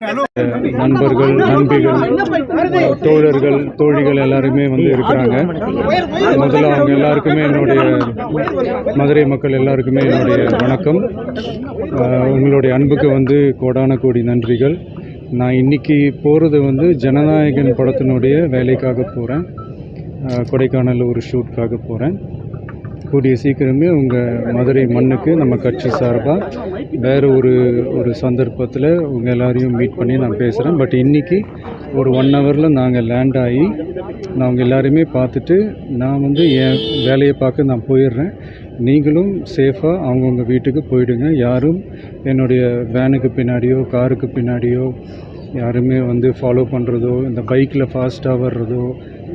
கொஞ்சம் நண்பர்கள், நண்பிகள், தோழர்கள், தோழிகள் எல்லாருமே வந்து இருக்கிறாங்க. முதல்ல அவங்க எல்லாருக்குமே என்னுடைய மதுரை மக்கள் எல்லாருக்குமே என்னுடைய வணக்கம். உங்களுடைய அன்புக்கு வந்து கோடான கோடி நன்றிகள். நான் இன்னைக்கு போகிறது வந்து ஜனநாயகன் படத்தினுடைய வேலைக்காக போகிறேன். கொடைக்கானல் ஒரு ஷூட்காக போகிறேன். கூடிய சீக்கிரமே உங்கள் மதுரை மண்ணுக்கு நம்ம கட்சி சார்பாக வேறு ஒரு சந்தர்ப்பத்தில் உங்கள் எல்லாரையும் மீட் பண்ணி நான் பேசுகிறேன். பட் இன்றைக்கி ஒரு 1 ஹவரில் நாங்கள் லேண்ட் ஆகி நான் உங்கள் எல்லாரையுமே பார்த்துட்டு நான் வந்து என் வேலையை பார்க்க நான் போயிடுறேன். நீங்களும் சேஃபாக அவங்கவுங்க வீட்டுக்கு போயிடுங்க. யாரும் என்னுடைய வேனுக்கு பின்னாடியோ காருக்கு பின்னாடியோ யாருமே வந்து ஃபாலோ பண்ணுறதோ, இந்த பைக்கில் ஃபாஸ்ட்டாக வர்றதோ,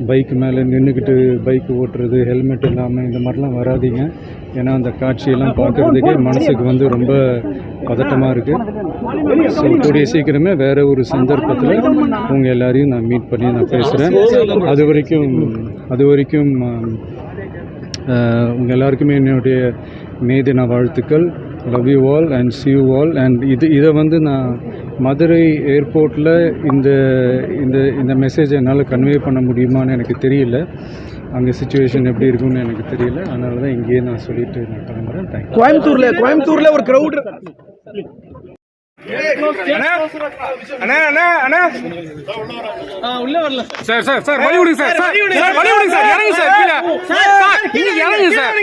பைக்கு மேலே நின்றுக்கிட்டு பைக்கு ஓட்டுறது, ஹெல்மெட் இல்லாமல் இந்த மாதிரிலாம் வராதிங்க. ஏன்னா அந்த காட்சியெல்லாம் பார்க்குறதுக்கே மனசுக்கு வந்து ரொம்ப பதட்டமாக இருக்குது. ஸோ கூடிய சீக்கிரமே வேறு ஒரு சந்தர்ப்பத்தில் உங்கள் எல்லாரையும் நான் மீட் பண்ணி நான் பேசுகிறேன். அது வரைக்கும் உங்கள் எல்லாருக்குமே என்னுடைய மே தின வாழ்த்துக்கள். Love you all and see you all. And இதை வந்து நான் மதுரை ஏர்போர்ட்டில் இந்த மெசேஜை என்னால் கன்வே பண்ண முடியுமான்னு எனக்கு தெரியல. அங்கே சிச்சுவேஷன் எப்படி இருக்குன்னு எனக்கு தெரியல. அதனால தான் இங்கேயே நான் சொல்லிட்டு நான் கிளம்புறேன். தேங்க்யூ. கோயம்புத்தூர்ல ஒரு க்ரௌட் உள்ள வரல சார். வழி விடுங்க சார். இறங்குங்க சார். கீழே இறங்குங்க சார்.